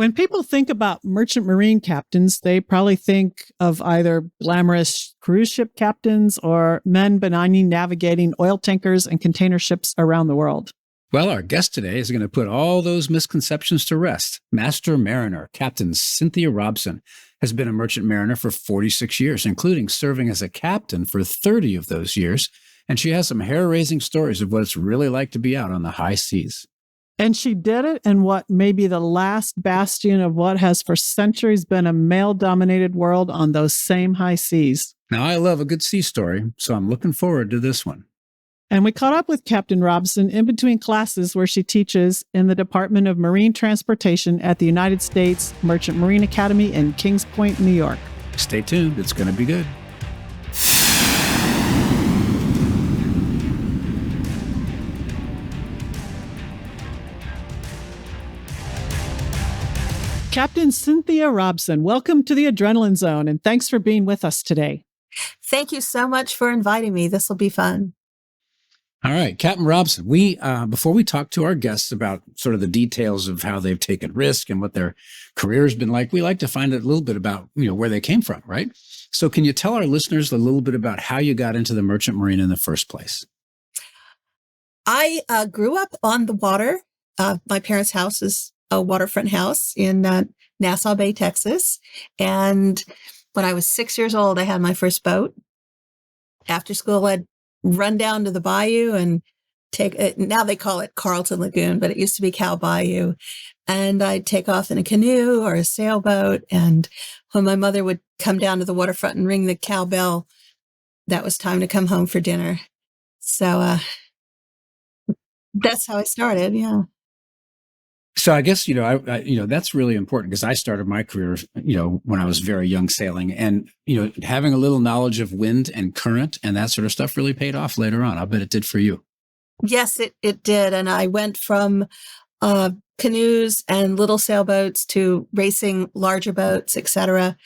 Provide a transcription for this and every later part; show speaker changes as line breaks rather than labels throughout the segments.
When people think about merchant marine captains, they probably think of either glamorous cruise ship captains or men benignly navigating oil tankers and container ships around the world.
Well, our guest today is going to put all those misconceptions to rest. Master Mariner, Captain Cynthia Robson, has been a merchant mariner for 46 years, including serving as a captain for 30 of those years. And she has some hair-raising stories of what it's really like to be out on the high seas.
And she did it in what may be the last bastion of what has for centuries been a male-dominated world on those same high seas.
Now, I love a good sea story, so I'm looking forward to this one.
And we caught up with Captain Robson in between classes where she teaches in the Department of Marine Transportation at the United States Merchant Marine Academy in Kings Point, New York.
Stay tuned. It's going to be good.
Captain Cynthia Robson, welcome to the Adrenaline Zone, and thanks for being with us today.
Thank you so much for inviting me. This will be fun.
All right, Captain Robson, before we talk to our guests about sort of the details of how they've taken risk and what their career has been like, we like to find out a little bit about, where they came from, right? So can you tell our listeners a little bit about how you got into the merchant marine in the first place?
I grew up on the water. My parents' house is a waterfront house in Nassau Bay, Texas. And when I was 6 years old, I had my first boat. After school, I'd run down to the bayou and take it. Now they call it Carlton Lagoon, but it used to be Cow Bayou. And I'd take off in a canoe or a sailboat. And when my mother would come down to the waterfront and ring the cowbell, that was time to come home for dinner. So that's how I started. Yeah.
So I guess, that's really important because I started my career, when I was very young sailing, and, having a little knowledge of wind and current and that sort of stuff really paid off later on. I'll bet it did for you.
Yes, it did. And I went from canoes and little sailboats to racing larger boats, etc.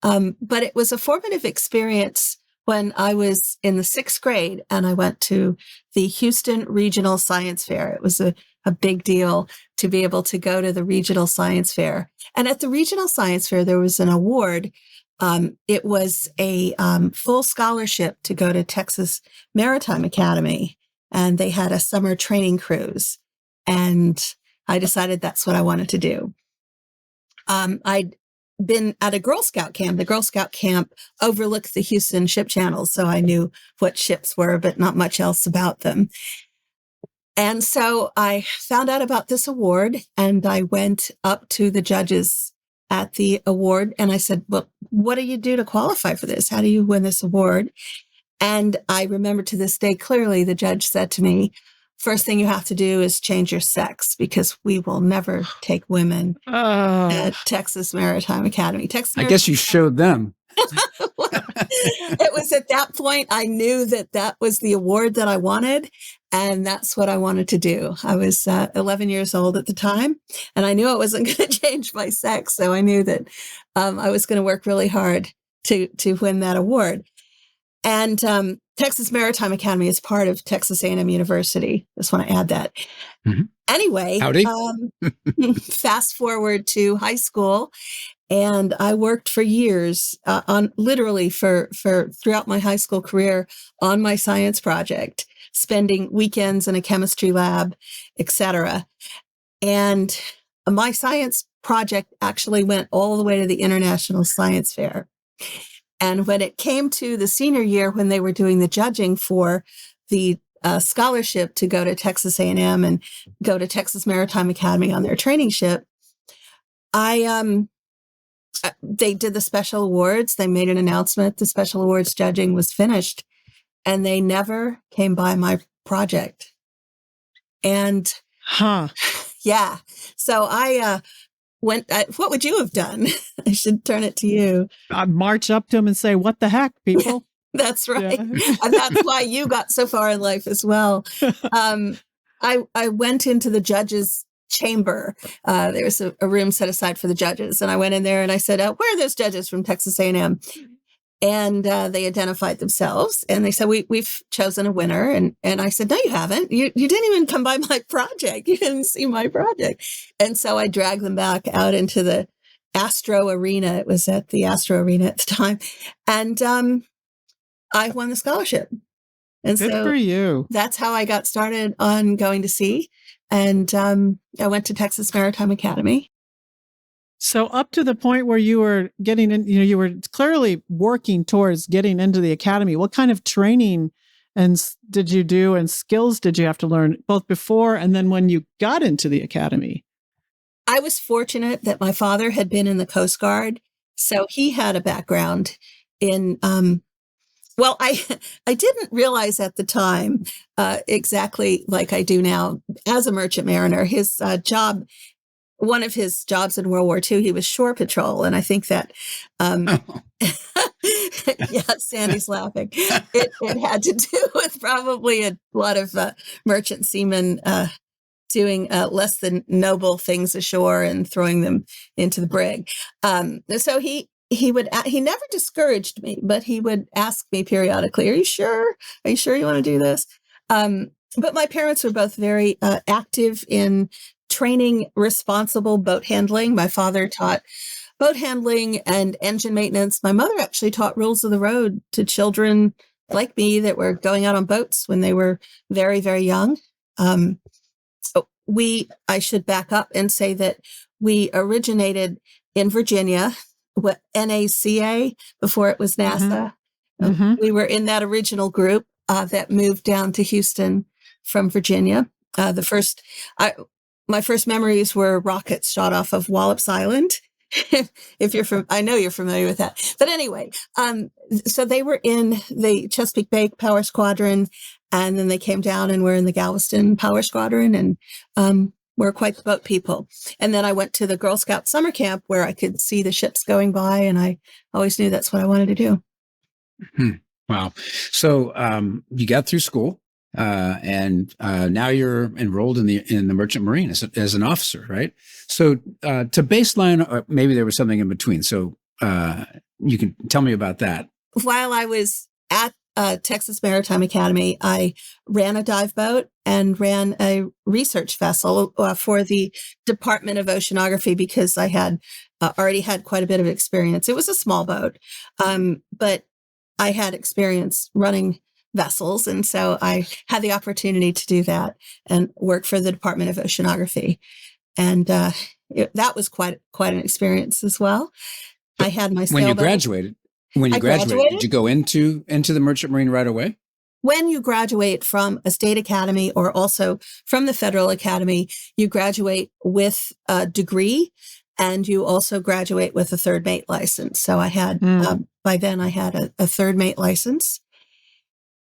But it was a formative experience when I was in the 6th grade and I went to the Houston Regional Science Fair. It was a big deal to be able to go to the Regional Science Fair. And at the Regional Science Fair, there was an award. It was a full scholarship to go to Texas Maritime Academy. And they had a summer training cruise. And I decided that's what I wanted to do. I'd been at a Girl Scout camp. The Girl Scout camp overlooked the Houston ship channel, so I knew what ships were, but not much else about them. And so I found out about this award and I went up to the judges at the award and I said, well, what do you do to qualify for this? How do you win this award? And I remember to this day clearly, the judge said to me, first thing you have to do is change your sex because we will never take women at Texas Maritime Academy.
I guess you showed them.
It was at that point I knew that was the award that I wanted. And that's what I wanted to do. I was 11 years old at the time, and I knew I wasn't going to change my sex. So I knew that I was going to work really hard to win that award. And Texas Maritime Academy is part of Texas A&M University. Just want to add that. Mm-hmm. Anyway, fast forward to high school, and I worked for years on literally for throughout my high school career on my science project, spending weekends in a chemistry lab, etc. And my science project actually went all the way to the International Science Fair. And when it came to the senior year, when they were doing the judging for the scholarship to go to Texas A&M and go to Texas Maritime Academy on their training ship, they did the special awards. They made an announcement. The special awards judging was finished, and they never came by my project. And yeah, so I went. What would you have done? I should turn it to you.
I'd march up to him and say, "What the heck, people?"
That's right. Yeah. And that's why you got so far in life as well. I went into the judges' chamber. There was a room set aside for the judges. And I went in there and I said, where are those judges from Texas A&M? And they identified themselves, and they said, we've chosen a winner. And I said, no, you haven't. You didn't even come by my project. You didn't see my project. And so I dragged them back out into the Astro Arena. It was at the Astro Arena at the time. And I won the scholarship. And
Good
so
for you.
that's how I got started on going to sea. And I went to Texas Maritime Academy.
So up to the point where you were getting in, you were clearly working towards getting into the academy. What kind of training did you do and skills did you have to learn both before and then when you got into the academy?
I was fortunate that my father had been in the Coast Guard. So he had a background in, well, I didn't realize at the time exactly like I do now as a merchant mariner, his job. One of his jobs in World War II, he was shore patrol. And I think that, yeah, Sandy's laughing. It had to do with probably a lot of merchant seamen doing less than noble things ashore and throwing them into the brig. So he never discouraged me, but he would ask me periodically, are you sure? Are you sure you want to do this? But my parents were both very active in training responsible boat handling. My father taught boat handling and engine maintenance. My mother actually taught rules of the road to children like me that were going out on boats when they were very, very young. I should back up and say that we originated in Virginia, what NACA before it was NASA.
Mm-hmm.
We were in that original group that moved down to Houston from Virginia. My first memories were rockets shot off of Wallops Island. If you're I know you're familiar with that. But anyway, so they were in the Chesapeake Bay Power Squadron, and then they came down and were in the Galveston Power Squadron, and we're quite the boat people. And then I went to the Girl Scout summer camp where I could see the ships going by, and I always knew that's what I wanted to do.
Wow. So you got through school. And now you're enrolled in the Merchant Marine as an officer, right? So to baseline, or maybe there was something in between. So you can tell me about that.
While I was at Texas Maritime Academy, I ran a dive boat and ran a research vessel for the Department of Oceanography because I had already had quite a bit of experience. It was a small boat, but I had experience running vessels. And so I had the opportunity to do that and work for the Department of Oceanography. And that was quite an experience as well. I had my sailboat.
When you graduated, did you go into the Merchant Marine right away?
When you graduate from a state academy or also from the federal academy, you graduate with a degree and you also graduate with a third mate license. So I had, by then I had a third mate license.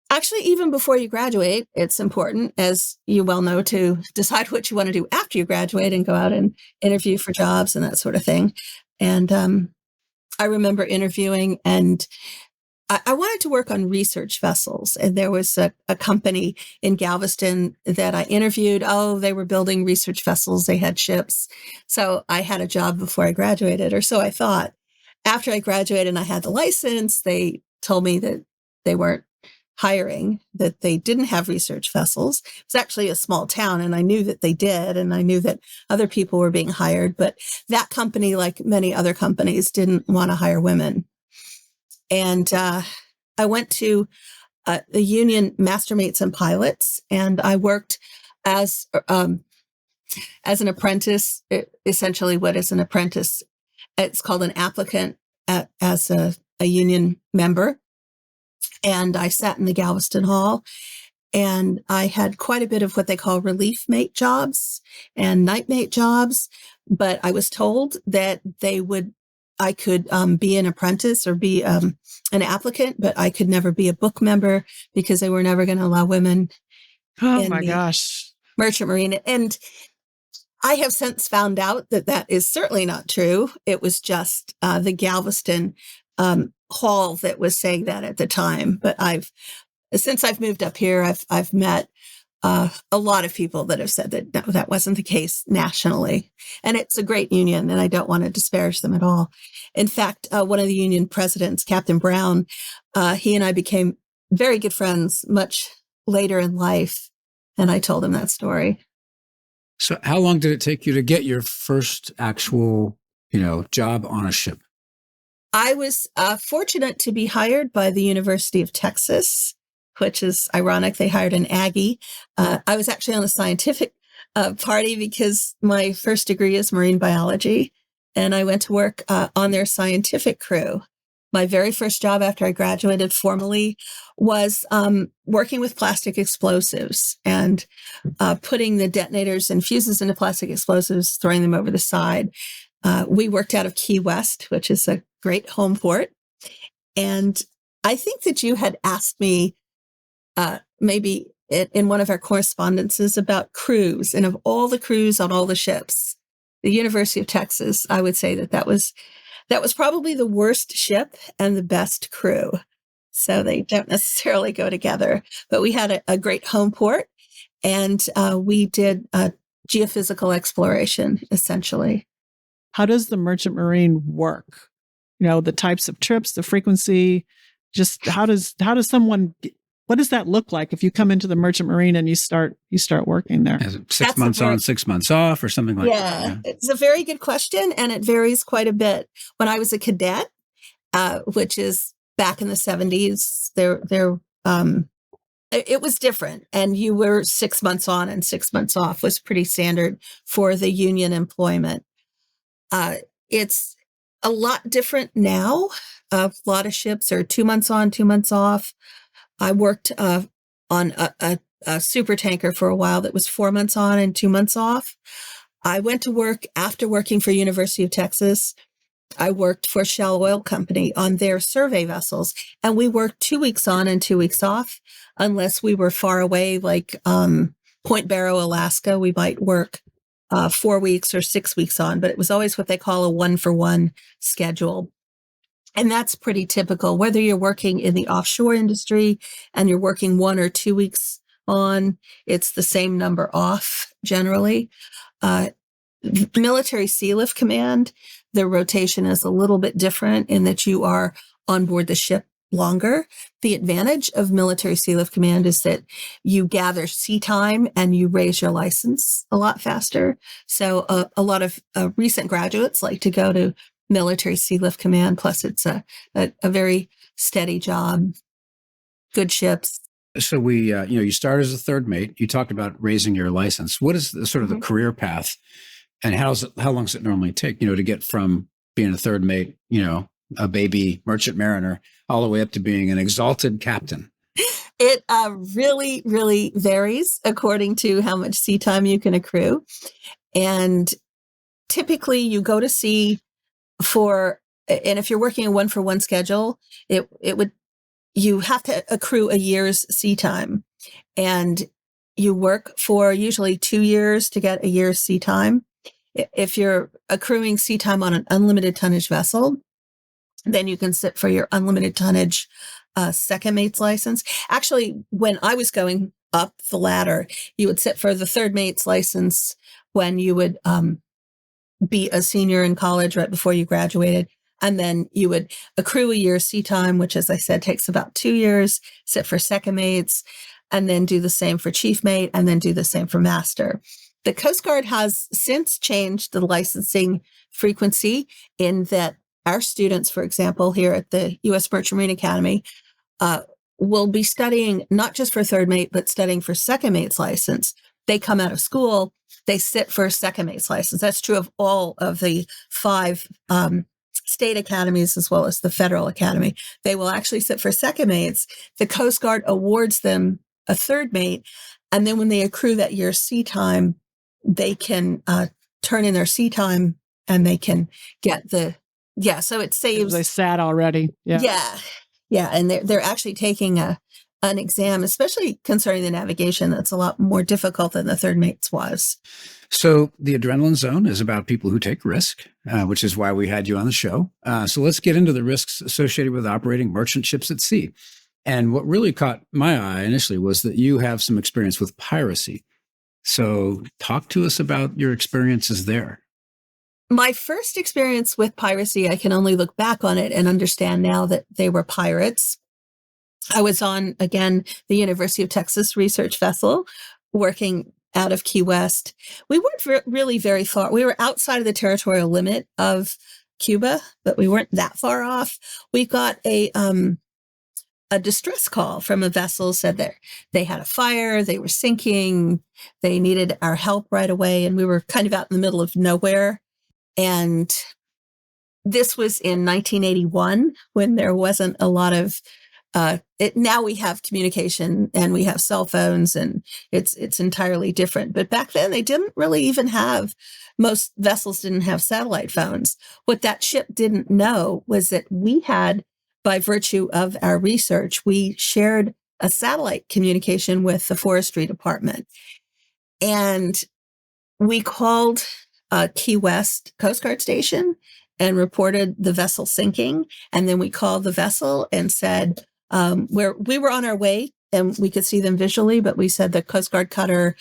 Actually, even before you graduate, it's important, as you well know, to decide what you want to do after you graduate and go out and interview for jobs and that sort of thing. And I remember interviewing, and I wanted to work on research vessels. And there was a company in Galveston that I interviewed. Oh, they were building research vessels. They had ships. So I had a job before I graduated, or so I thought. After I graduated and I had the license, they told me that they weren't hiring, that they didn't have research vessels. It was actually a small town, and I knew that they did, and I knew that other people were being hired, but that company, like many other companies, didn't want to hire women. And I went to the union master mates and pilots, and I worked as an apprentice. Essentially, what is an apprentice? It's called an applicant as a union member. And I sat in the Galveston Hall, and I had quite a bit of what they call relief mate jobs and night mate jobs. But I was told that I could be an apprentice or be an applicant, but I could never be a book member because they were never going to allow women.
Oh my gosh.
Merchant Marine. And I have since found out that that is certainly not true. It was just the Galveston hall that was saying that at the time. But since I've moved up here, I've met a lot of people that have said that no, that wasn't the case nationally. And it's a great union, and I don't want to disparage them at all. In fact, one of the union presidents, Captain Brown, he and I became very good friends much later in life. And I told him that story.
So how long did it take you to get your first actual, job on a ship?
I was fortunate to be hired by the University of Texas, which is ironic. They hired an Aggie. I was actually on a scientific party because my first degree is marine biology, and I went to work on their scientific crew. My very first job after I graduated formally was working with plastic explosives and putting the detonators and fuses into plastic explosives, throwing them over the side. We worked out of Key West, which is a great home port. And I think that you had asked me maybe in one of our correspondences about crews. And of all the crews on all the ships, the University of Texas, I would say that was probably the worst ship and the best crew. So they don't necessarily go together. But we had a great home port, and we did geophysical exploration, essentially.
How does the merchant marine work? The types of trips, the frequency, just how does someone, what does that look like if you come into the merchant marine and you start working there?
Is it 6 months on, 6 months off, or something like that?
Yeah, it's a very good question, and it varies quite a bit. When I was a cadet, which is back in the 70s, it was different, and you were 6 months on and 6 months off was pretty standard for the union employment. It's a lot different now. A lot of ships are 2 months on, 2 months off. I worked on a super tanker for a while that was 4 months on and 2 months off. I went to work after working for University of Texas. I worked for Shell Oil Company on their survey vessels, and we worked 2 weeks on and 2 weeks off, unless we were far away, like Point Barrow, Alaska. We might work 4 weeks or 6 weeks on, but it was always what they call a 1-for-1 schedule. And that's pretty typical, whether you're working in the offshore industry and you're working 1 or 2 weeks on, it's the same number off generally. Military Sealift Command, the rotation is a little bit different in that you are on board the ship longer. The advantage of Military Sealift Command is that you gather sea time and you raise your license a lot faster. So a lot of recent graduates like to go to Military Sealift Command. Plus, it's a very steady job, good ships.
So you start as a third mate. You talked about raising your license. What is the sort of the career path, and how long does it normally take, to get from being a third mate, a baby merchant mariner, all the way up to being an exalted captain?
It really, really varies according to how much sea time you can accrue. And typically you go to sea and if you're working a 1-for-1 schedule, you have to accrue a year's sea time, and you work for usually 2 years to get a year's sea time. If you're accruing sea time on an unlimited tonnage vessel, then you can sit for your unlimited tonnage second mate's license. Actually, when I was going up the ladder, you would sit for the third mate's license when you would be a senior in college right before you graduated. And then you would accrue a year's sea time, which, as I said, takes about 2 years, sit for second mates, and then do the same for chief mate, and then do the same for master. The Coast Guard has since changed the licensing frequency in that our students, for example, here at the U.S. Merchant Marine Academy, will be studying not just for third mate, but studying for second mate's license. They come out of school, they sit for second mate's license. That's true of all of the 5 state academies as well as the federal academy. They will actually sit for second mates. The Coast Guard awards them a third mate. And then when they accrue that year's sea time, they can turn in their sea time and they can get so it saves.
They sat already.
Yeah. And they're actually taking an exam, especially concerning the navigation, that's a lot more difficult than the third mate's was.
So the Adrenaline Zone is about people who take risk, which is why we had you on the show. So let's get into the risks associated with operating merchant ships at sea. And what really caught my eye initially was that you have some experience with piracy. So talk to us about your experiences there.
My first experience with piracy, I can only look back on it and understand now that they were pirates. I was on, again, the University of Texas research vessel working out of Key West. We weren't really very far. We were outside of the territorial limit of Cuba, but we weren't that far off. We got a distress call from a vessel, said that they had a fire, they were sinking, they needed our help right away. And we were kind of out in the middle of nowhere. And this was in 1981 when there wasn't a lot of now we have communication and we have cell phones and it's entirely different. But back then they didn't really even have, most vessels didn't have satellite phones. What that ship didn't know was that we had, by virtue of our research, we shared a satellite communication with the forestry department. And we called Key West Coast Guard Station and reported the vessel sinking. And then we called the vessel and said, where we were on our way and we could see them visually, but we said the Coast Guard cutter,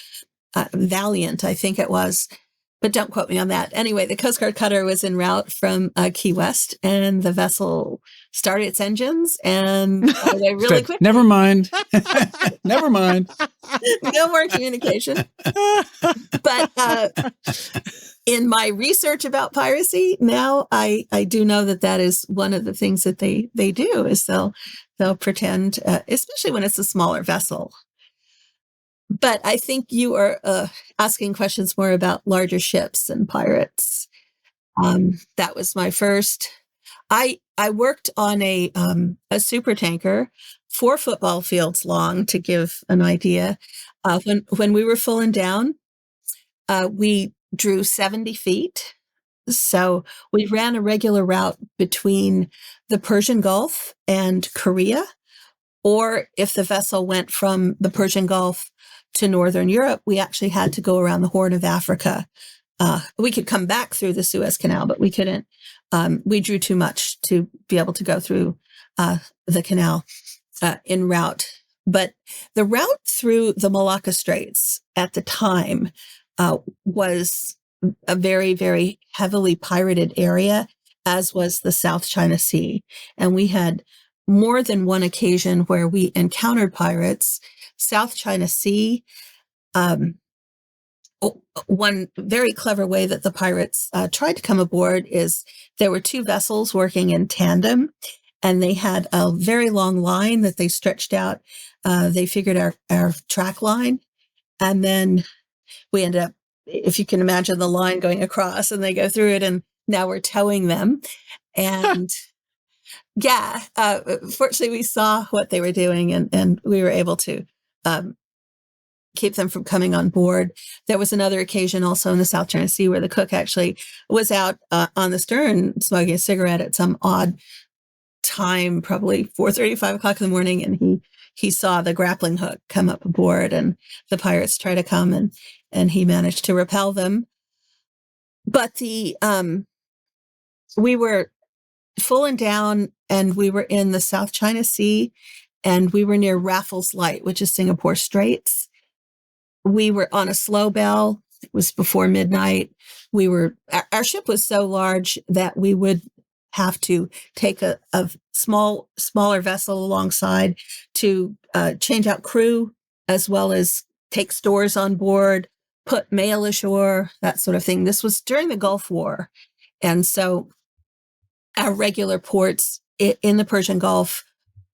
Valiant, I think it was, but don't quote me on that. Anyway, the Coast Guard cutter was en route from Key West, and the vessel started its engines, and they really quickly.
Never mind. Never mind.
No more communication. But in my research about piracy, now I do know that is one of the things that they do is they'll pretend, especially when it's a smaller vessel. But I think you are asking questions more about larger ships and pirates. That was my first. I worked on a super tanker, 4 football fields long, to give an idea. When we were full and down, we drew 70 feet. So we ran a regular route between the Persian Gulf and Korea. Or if the vessel went from the Persian Gulf to Northern Europe, we actually had to go around the Horn of Africa. We could come back through the Suez Canal, but we couldn't. We drew too much to be able to go through the canal en route. But the route through the Malacca Straits at the time was a very, very heavily pirated area, as was the South China Sea. And we had more than one occasion where we encountered pirates. South China Sea, one very clever way that the pirates tried to come aboard is there were 2 vessels working in tandem, and they had a very long line that they stretched out. They figured our track line, and then we ended up, if you can imagine the line going across, and they go through it, and now we're towing them. And yeah, fortunately we saw what they were doing, and we were able to keep them from coming on board. There was another occasion also in the South China Sea where the cook actually was out on the stern smoking a cigarette at some odd time, probably 4:30, 5 o'clock in the morning, and he saw the grappling hook come up aboard, and the pirates try to come, and he managed to repel them. But we were full and down, and we were in the South China Sea, and we were near Raffles Light, which is Singapore Straits. We were on a slow bell. It was before midnight. Our ship was so large that we would have to take a smaller vessel alongside to change out crew, as well as take stores on board, put mail ashore, that sort of thing. This was during the Gulf War. And so our regular ports in the Persian Gulf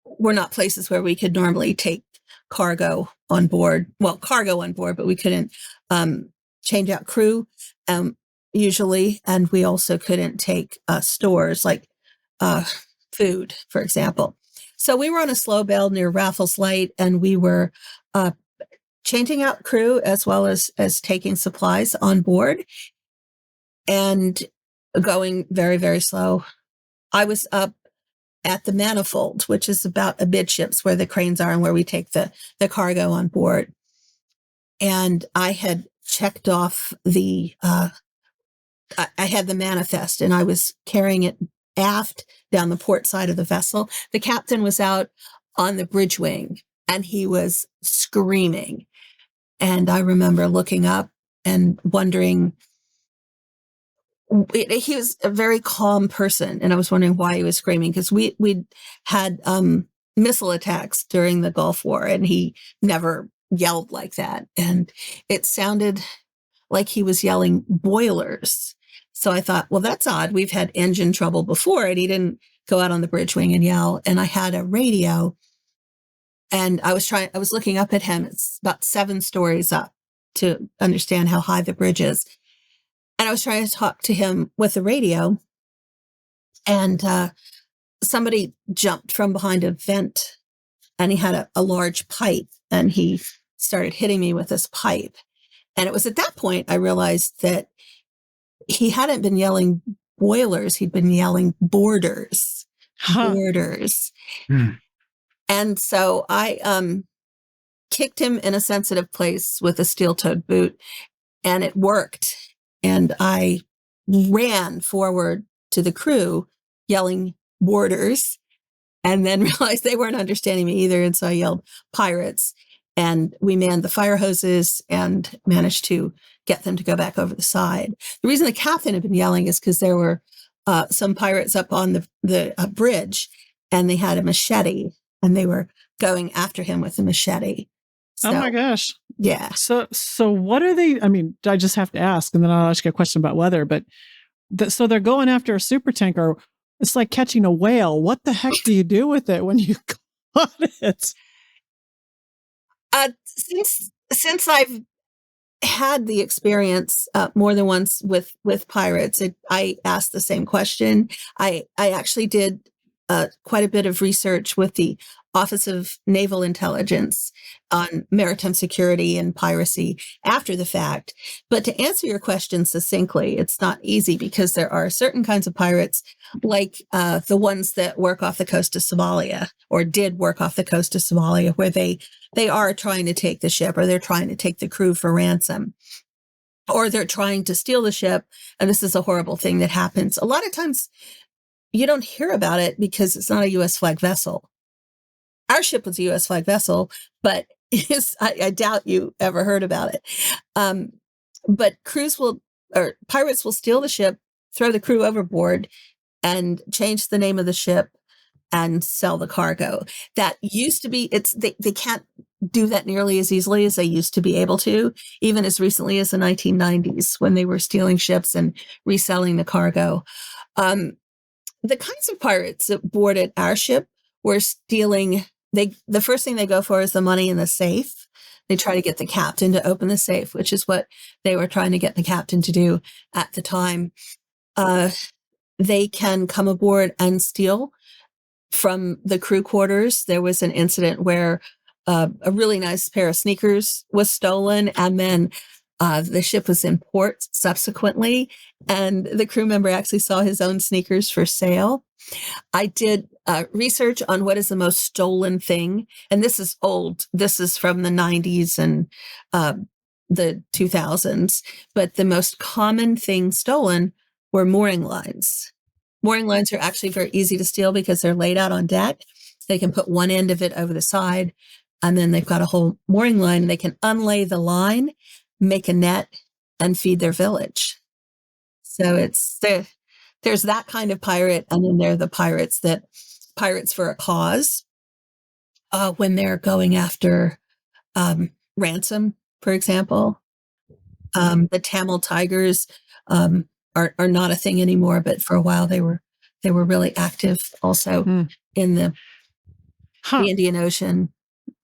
were not places where we could normally take cargo on board. Well, cargo on board, but we couldn't change out crew usually. And we also couldn't take stores like food, for example. So we were on a slow bell near Raffles Light, and we were changing out crew as well as taking supplies on board and going very, very slow. I was up at the manifold, which is about amidships where the cranes are and where we take the cargo on board. And I had checked off I had the manifest, and I was carrying it aft down the port side of the vessel. The captain was out on the bridge wing, and he was screaming. And I remember looking up and wondering, he was a very calm person, and I was wondering why he was screaming, because we'd had missile attacks during the Gulf War, and he never yelled like that. And it sounded like he was yelling boilers. So I thought, well, that's odd. We've had engine trouble before, and he didn't go out on the bridge wing and yell. And I had a radio, and I was looking up at him. It's about 7 stories up to understand how high the bridge is. And I was trying to talk to him with the radio, and somebody jumped from behind a vent, and he had a large pipe, and he started hitting me with this pipe. And it was at that point I realized that he hadn't been yelling boilers. He'd been yelling borders, borders. And so I kicked him in a sensitive place with a steel-toed boot, and it worked. And I ran forward to the crew yelling borders, and then realized they weren't understanding me either. And so I yelled pirates, and we manned the fire hoses and managed to get them to go back over the side. The reason the captain had been yelling is because there were some pirates up on the bridge, and they had a machete, and they were going after him with a machete. So,
oh my gosh.
Yeah.
So what are they? I mean, I just have to ask, and then I'll ask you a question about weather. But so they're going after a super tanker. It's like catching a whale. What the heck do you do with it when you caught it?
Since I've had the experience more than once with pirates, I asked the same question. I actually did quite a bit of research with the Office of Naval Intelligence on maritime security and piracy after the fact. But to answer your question succinctly, it's not easy, because there are certain kinds of pirates, like the ones that work off the coast of Somalia, or did work off the coast of Somalia, where they are trying to take the ship, or they're trying to take the crew for ransom, or they're trying to steal the ship. And this is a horrible thing that happens. A lot of times you don't hear about it because it's not a U.S. flag vessel. Our ship was a U.S. flag vessel, but I doubt you ever heard about it. But pirates will steal the ship, throw the crew overboard, and change the name of the ship and sell the cargo. That used to be, they can't do that nearly as easily as they used to be able to, even as recently as the 1990s, when they were stealing ships and reselling the cargo. The kinds of pirates that boarded our ship were stealing. The first thing they go for is the money in the safe. They try to get the captain to open the safe, which is what they were trying to get the captain to do at the time. They can come aboard and steal from the crew quarters. There was an incident where a really nice pair of sneakers was stolen, and then the ship was in port subsequently, and the crew member actually saw his own sneakers for sale. I did research on what is the most stolen thing, and this is old. This is from the 90s and the 2000s, but the most common thing stolen were mooring lines. Mooring lines are actually very easy to steal because they're laid out on deck. They can put one end of it over the side, and then they've got a whole mooring line, and they can unlay the line, make a net, and feed their village. So there's that kind of pirate, and then there are the pirates for a cause, when they're going after ransom, for example. The Tamil tigers are not a thing anymore, but for a while they were really active also in the Indian Ocean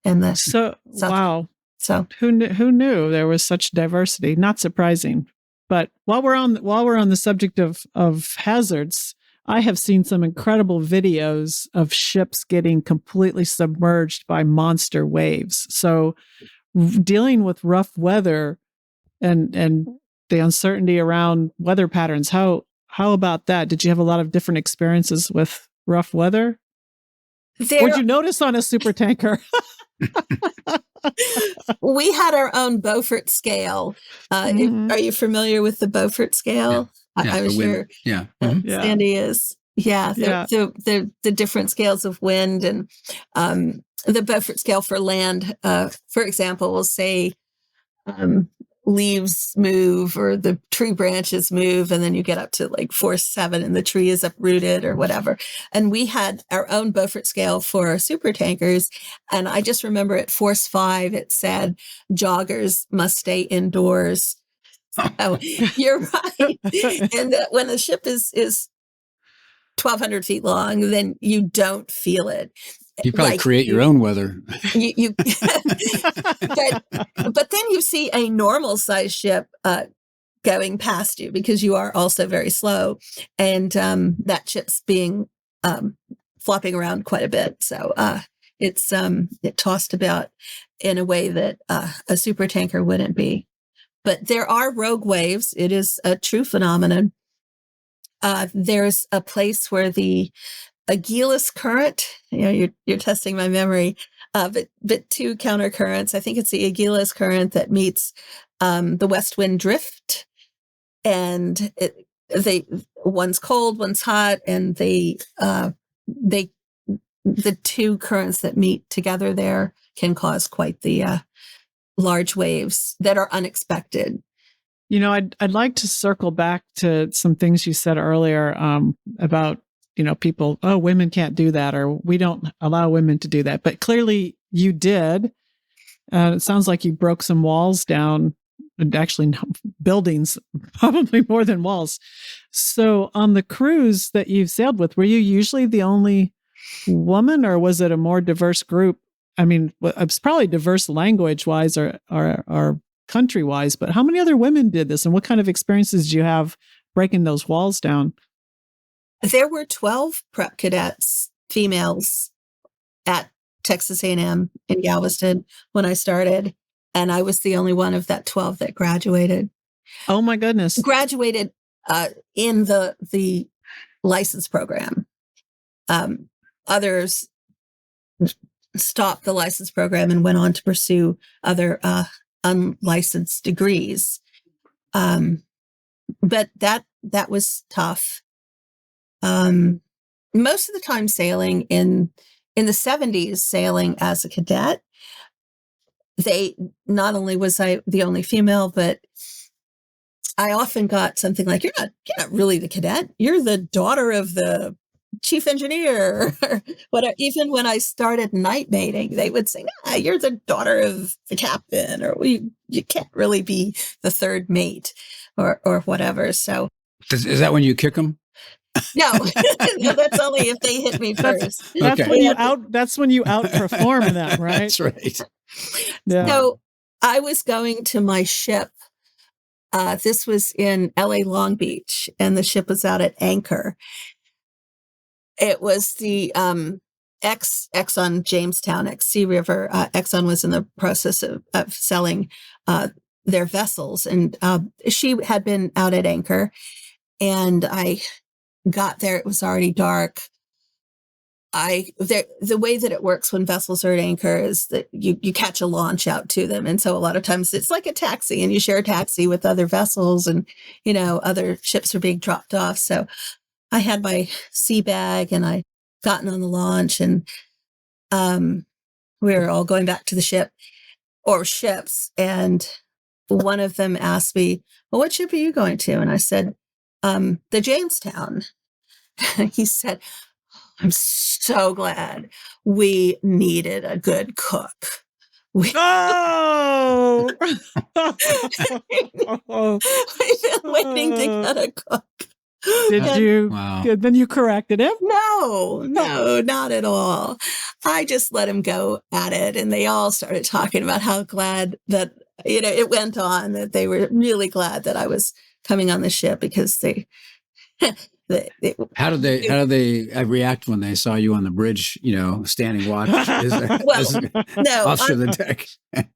and the South.
Wow.
So
who knew there was such diversity? Not surprising. But while we're on the subject of hazards, I have seen some incredible videos of ships getting completely submerged by monster waves. So dealing with rough weather and the uncertainty around weather patterns, how about that? Did you have a lot of different experiences with rough weather? What'd you notice on a super tanker?
We had our own Beaufort scale. Are you familiar with the Beaufort scale?
Yeah.
I'm sure
Yeah.
Sandy is. Yeah,
Yeah.
the different scales of wind and the Beaufort scale for land, for example, will say leaves move or the tree branches move, and then you get up to like force 7 and the tree is uprooted or whatever. And we had our own Beaufort scale for super tankers, and I just remember at force 5 it said joggers must stay indoors. Oh, you're right. And when the ship is 1,200 feet long, then you don't feel it.
You probably create your own weather.
You but then you see a normal size ship going past you because you are also very slow, and that ship's being flopping around quite a bit. So it's it tossed about in a way that a super tanker wouldn't be. But there are rogue waves. It is a true phenomenon. There's a place where the Aegilis current, you're testing my memory, but 2 counter currents. I think it's the Aegilis current that meets the west wind drift, and one's cold, one's hot, and the 2 currents that meet together there can cause quite the large waves that are unexpected.
I'd like to circle back to some things you said earlier about, people, oh, women can't do that, or we don't allow women to do that. But clearly you did. It sounds like you broke some walls down, and actually buildings, probably more than walls. So on the cruise that you've sailed with, were you usually the only woman, or was it a more diverse group? I mean, it's probably diverse language-wise or country-wise, but how many other women did this, and what kind of experiences did you have breaking those walls down?
There were 12 prep cadets, females, at Texas A&M in Galveston when I started, and I was the only one of that 12 that graduated.
Oh my goodness!
Graduated in the license program. Others stopped the license program and went on to pursue other unlicensed degrees. But that was tough. Most of the time sailing in the 70s, sailing as a cadet, not only was I the only female, but I often got something like, you're not really the cadet, you're the daughter of the chief engineer, or whatever. Even when I started night mating, they would say, you're the daughter of the captain, or you can't really be the third mate, or whatever. So
is that when you kick them?
No, no, that's only if they hit me first.
That's when you outperform them, right?
That's right.
Yeah.
So I was going to my ship. This was in LA Long Beach, and the ship was out at anchor. It was the Exxon Jamestown, Sea River. Exxon was in the process of selling their vessels, and she had been out at anchor, and I got there. It was already dark. The way that it works when vessels are at anchor is that you catch a launch out to them. And so a lot of times it's like a taxi, and you share a taxi with other vessels, and, other ships are being dropped off. So I had my sea bag, and I gotten on the launch, and we were all going back to the ship or ships. And one of them asked me, well, what ship are you going to? And I said, the Jamestown. He said, I'm so glad we needed a good cook.
Oh!
We've been waiting to get a cook.
Did you?
Wow.
Then you corrected him?
No, not at all. I just let him go at it. And they all started talking about how glad that, it went on, that they were really glad that I was coming on the ship, because
how did they react when they saw you on the bridge, standing watch?
No,
officer of the deck.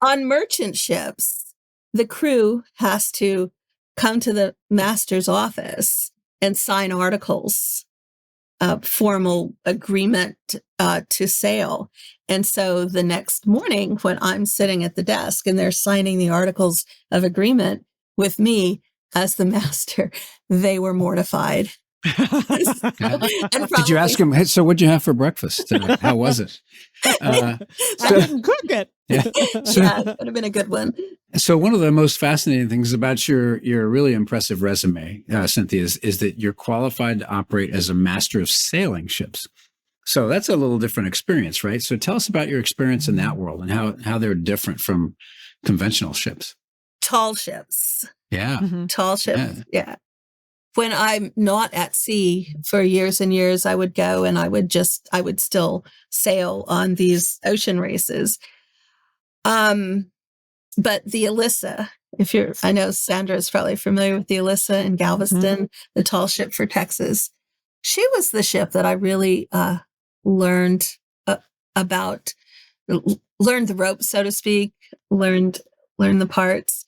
On merchant ships, the crew has to come to the master's office and sign articles, formal agreement to sail. And so the next morning, when I'm sitting at the desk and they're signing the articles of agreement with me as the master, they were mortified. And
Did you ask him, hey, so what'd you have for breakfast? How was it?
I didn't cook it.
Yeah.
Yeah, that would have been a good one.
So one of the most fascinating things about your really impressive resume, Cynthia, is that you're qualified to operate as a master of sailing ships. So that's a little different experience, right? So tell us about your experience in that world and how they're different from conventional ships.
Tall ships.
Yeah.
Mm-hmm.
Tall ships. Yeah. When I'm not at sea for years and years, I would go and I would still sail on these ocean races. But the Alyssa, I know Sandra is probably familiar with the Alyssa in Galveston, the tall ship for Texas. She was the ship that I really learned about, learned the ropes, so to speak, learned the parts.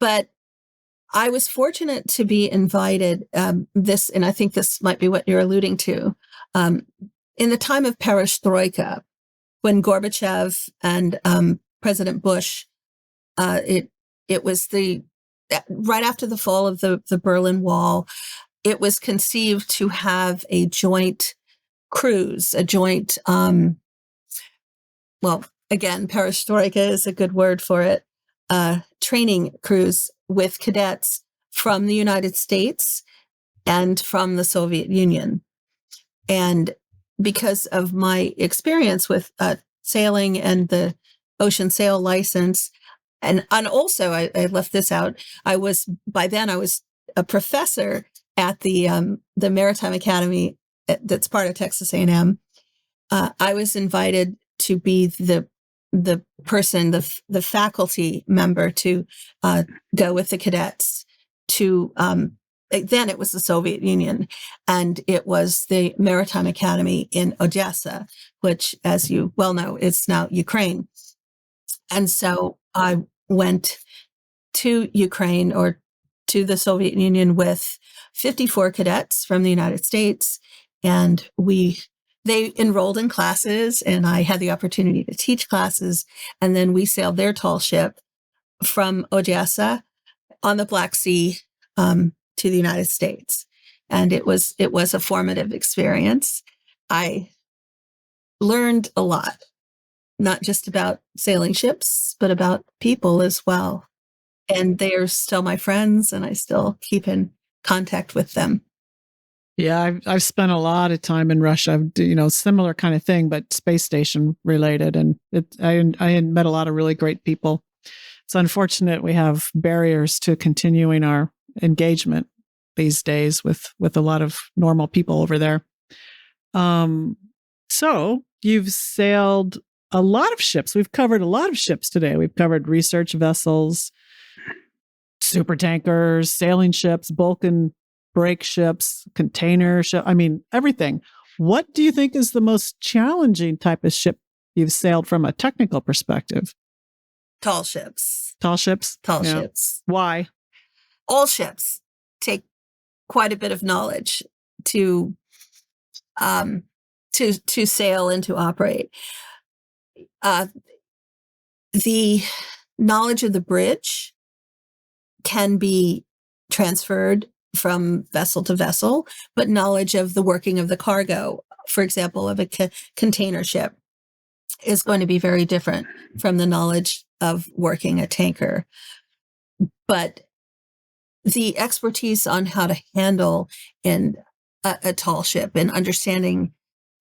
But I was fortunate to be invited and I think this might be what you're alluding to, in the time of Perestroika, when Gorbachev and President Bush, it was right after the fall of the Berlin Wall, it was conceived to have a joint cruise, a joint, well, again, Perestroika is a good word for it, training cruise with cadets from the United States and from the Soviet Union. And because of my experience with sailing and the ocean sail license, and also I left this out, by then I was a professor at the Maritime Academy that's part of Texas A&M. I was invited to be the person, the faculty member to go with the cadets to, then it was the Soviet Union, and it was the Maritime Academy in Odessa, which, as you well know, is now Ukraine. And so I went to Ukraine, or to the Soviet Union, with 54 cadets from the United States, and they enrolled in classes, and I had the opportunity to teach classes. And then we sailed their tall ship from Odessa on the Black Sea to the United States. And it was a formative experience. I learned a lot, not just about sailing ships, but about people as well. And they are still my friends, and I still keep in contact with them.
Yeah, I've spent a lot of time in Russia, similar kind of thing, but space station related. And I had met a lot of really great people. It's unfortunate we have barriers to continuing our engagement these days with a lot of normal people over there. So you've sailed a lot of ships. We've covered a lot of ships today. We've covered research vessels, super tankers, sailing ships, bulk and break ships, container ship. I mean, everything. What do you think is the most challenging type of ship you've sailed from a technical perspective?
Tall ships.
Tall ships?
Tall ships.
Why?
All ships take quite a bit of knowledge to sail and to operate. The knowledge of the bridge can be transferred from vessel to vessel, but knowledge of the working of the cargo, for example, of a container ship, is going to be very different from the knowledge of working a tanker. But the expertise on how to handle in a tall ship and understanding,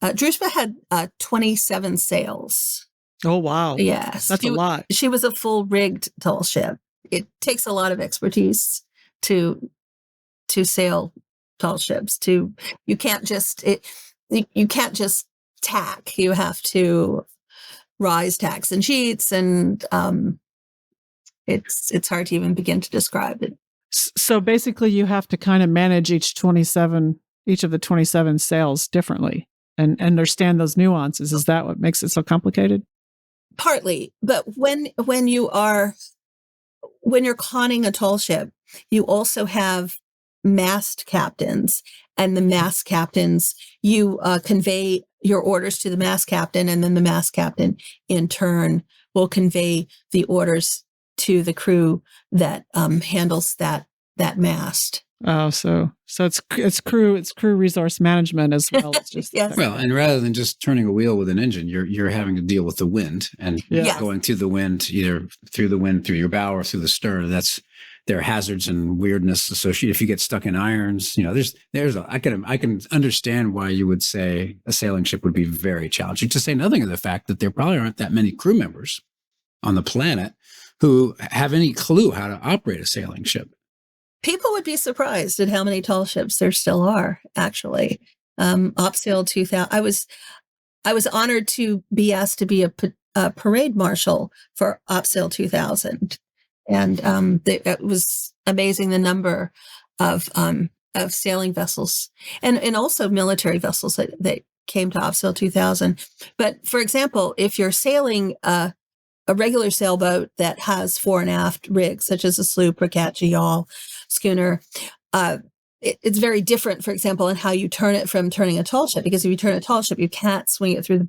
Druzhba had 27 sails.
Oh, wow.
Yes.
That's a lot.
She was a full rigged tall ship. It takes a lot of expertise to sail tall ships. You can't just tack. You have to rise tacks and sheets, and it's hard to even begin to describe it.
So basically, you have to kind of manage each of the 27 sails differently and understand those nuances. Is that what makes it so complicated?
Partly, but when you're conning a tall ship, you also have mast captains, and the mast captains, you convey your orders to the mast captain, and then the mast captain in turn will convey the orders to the crew that handles that mast.
Oh, so it's crew resource management as well. It's just
Yes.
Well, and rather than just turning a wheel with an engine, you're having to deal with the wind and
Yeah.
going through the wind, either through the wind, through your bow or through the stern. There are hazards and weirdness associated. If you get stuck in irons, I can understand why you would say a sailing ship would be very challenging, to say nothing of the fact that there probably aren't that many crew members on the planet who have any clue how to operate a sailing ship.
People would be surprised at how many tall ships there still are, actually. Opsail 2000. I was honored to be asked to be a parade marshal for Opsail 2000. And it was amazing, the number of sailing vessels and also military vessels that came to Opsail 2000. But for example, if you're sailing a regular sailboat that has fore and aft rigs, such as a sloop, frigate, yawl, schooner, it's very different, for example, in how you turn it from turning a tall ship. Because if you turn a tall ship, you can't swing it through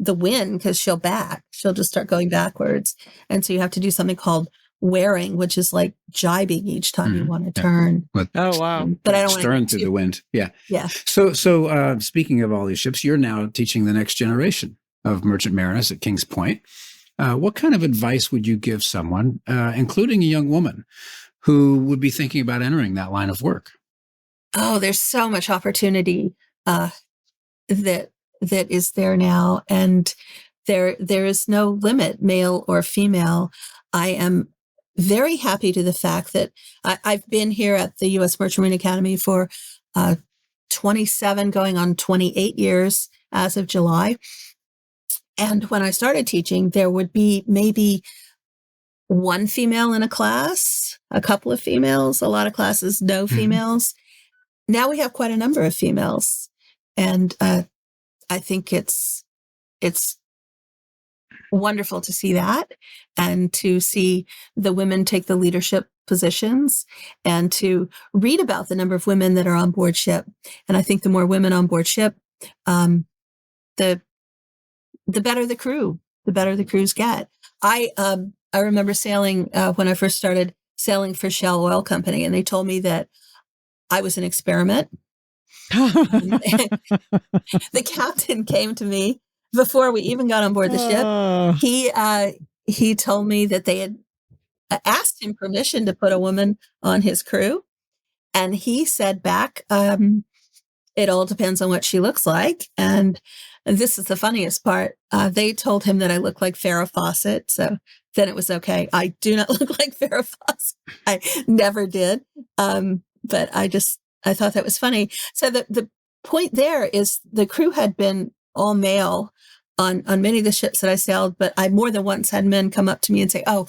the wind because she'll just start going backwards. And so you have to do something called wearing, which is like jibing each time you want to turn.
Oh, wow.
But I don't
stern
want
through the wind. Yeah.
Yeah.
So speaking of all these ships, you're now teaching the next generation of merchant mariners at Kings Point. What kind of advice would you give someone, including a young woman, who would be thinking about entering that line of work?
Oh, there's so much opportunity that is there now, and there is no limit, male or female. I am very happy to the fact that I've been here at the U.S. Merchant Marine Academy for 27, going on 28 years as of July. And when I started teaching, there would be maybe one female in a class, a couple of females, a lot of classes, no females. Now we have quite a number of females. And I think it's wonderful to see that, and to see the women take the leadership positions, and to read about the number of women that are on board ship. And I think the more women on board ship, the better the crews get. I remember sailing when I first started sailing for Shell Oil Company, and they told me that I was an experiment. The captain came to me before we even got on board the ship. He told me that they had asked him permission to put a woman on his crew, and he said back, it all depends on what she looks like. And this is the funniest part. They told him that I look like Farrah Fawcett. So then it was okay. I do not look like Farrah Fawcett. I never did. But I thought that was funny. So the point there is the crew had been all male on many of the ships that I sailed, but I more than once had men come up to me and say, "Oh,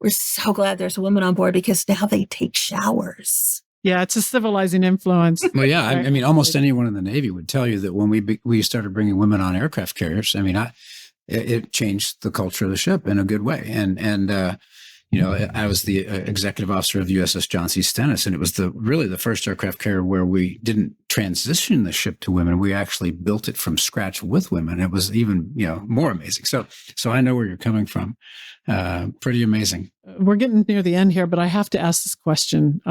we're so glad there's a woman on board because now they take showers."
Yeah, it's a civilizing influence.
Well, yeah, I mean, almost anyone in the Navy would tell you that when we started bringing women on aircraft carriers, I mean, it changed the culture of the ship in a good way. And I was the executive officer of the USS John C. Stennis, and it was really the first aircraft carrier where we didn't transition the ship to women. We actually built it from scratch with women. It was even, more amazing. So I know where you're coming from. Pretty amazing.
We're getting near the end here, but I have to ask this question.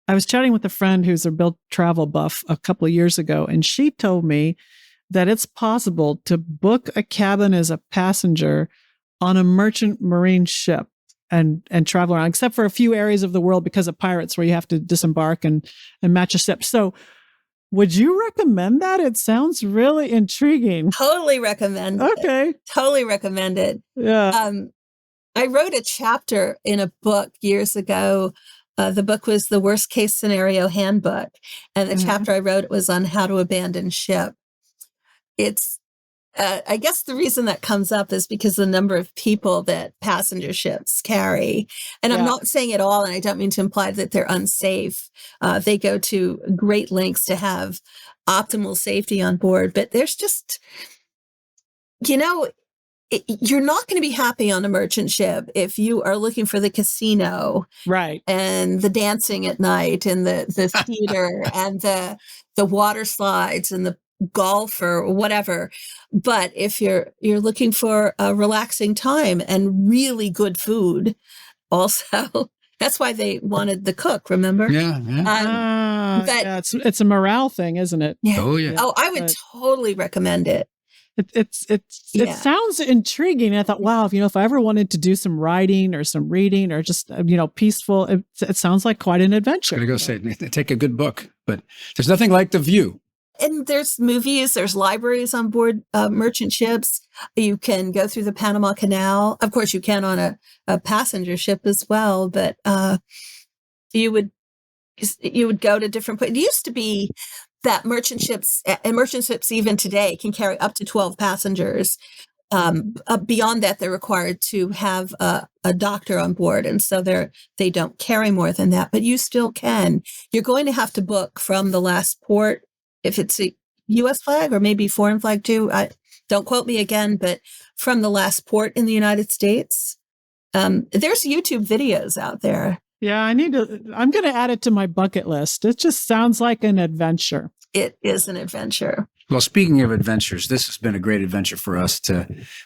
I was chatting with a friend who's a built travel buff a couple of years ago, and she told me that it's possible to book a cabin as a passenger on a merchant marine ship and travel around, except for a few areas of the world because of pirates where you have to disembark and match a ship. So would you recommend that? It sounds really intriguing.
Totally recommend it.
Okay.
Totally recommend it.
Yeah.
I wrote a chapter in a book years ago. The book was the Worst Case Scenario Handbook. And the chapter I wrote was on how to abandon ship. It's, I guess the reason that comes up is because the number of people that passenger ships carry. And I'm not saying it all, and I don't mean to imply that they're unsafe. They go to great lengths to have optimal safety on board. But there's just, you're not going to be happy on a merchant ship if you are looking for the casino,
right,
and the dancing at night, and the theater, and the water slides, and the golf or whatever. But if you're looking for a relaxing time and really good food, also, That's why they wanted the cook, remember?
Yeah.
But
yeah, it's a morale thing, isn't it?
yeah.
Oh, yeah.
Oh, I would totally recommend it.
It
Yeah.
sounds intriguing. I thought, wow, if I ever wanted to do some writing or some reading or just peaceful, it sounds like quite an adventure.
I'm going to go say, take a good book, but there's nothing like the view.
And there's movies, there's libraries on board merchant ships. You can go through the Panama Canal. Of course, you can on a passenger ship as well, but you would go to different places. It used to be that merchant ships even today can carry up to 12 passengers. Beyond that, they're required to have a doctor on board, and so they don't carry more than that. But you still can. You're going to have to book from the last port, if it's a U.S. flag or maybe foreign flag too. Don't quote me again, but from the last port in the United States. There's YouTube videos out there.
Yeah, I'm going to add it to my bucket list. It just sounds like an adventure.
It is an adventure.
Well, speaking of adventures, this has been a great adventure for us.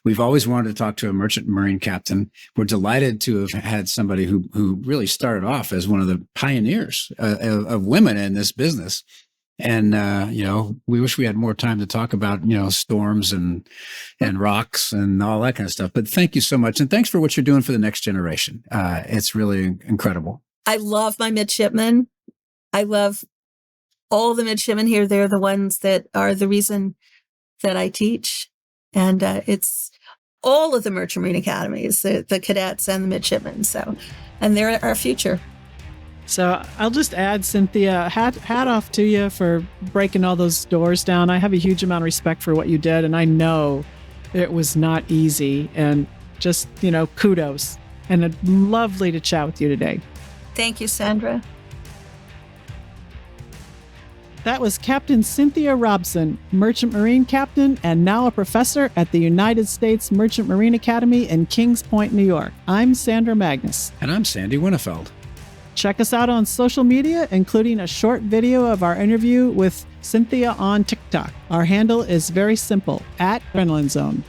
We've always wanted to talk to a merchant marine captain. We're delighted to have had somebody who really started off as one of the pioneers of women in this business. And, we wish we had more time to talk about, storms and rocks and all that kind of stuff. But thank you so much. And thanks for what you're doing for the next generation. It's really incredible.
I love my midshipmen. I love all the midshipmen here. They're the ones that are the reason that I teach. And it's all of the Merchant Marine Academies, the cadets and the midshipmen. And they're our future.
So I'll just add, Cynthia, hat off to you for breaking all those doors down. I have a huge amount of respect for what you did, and I know it was not easy. And just, kudos. And lovely to chat with you today.
Thank you, Sandra.
That was Captain Cynthia Robson, Merchant Marine Captain and now a professor at the United States Merchant Marine Academy in Kings Point, New York. I'm Sandra Magnus.
And I'm Sandy Winnefeld.
Check us out on social media, including a short video of our interview with Cynthia on TikTok. Our handle is very simple, @AdrenalineZone.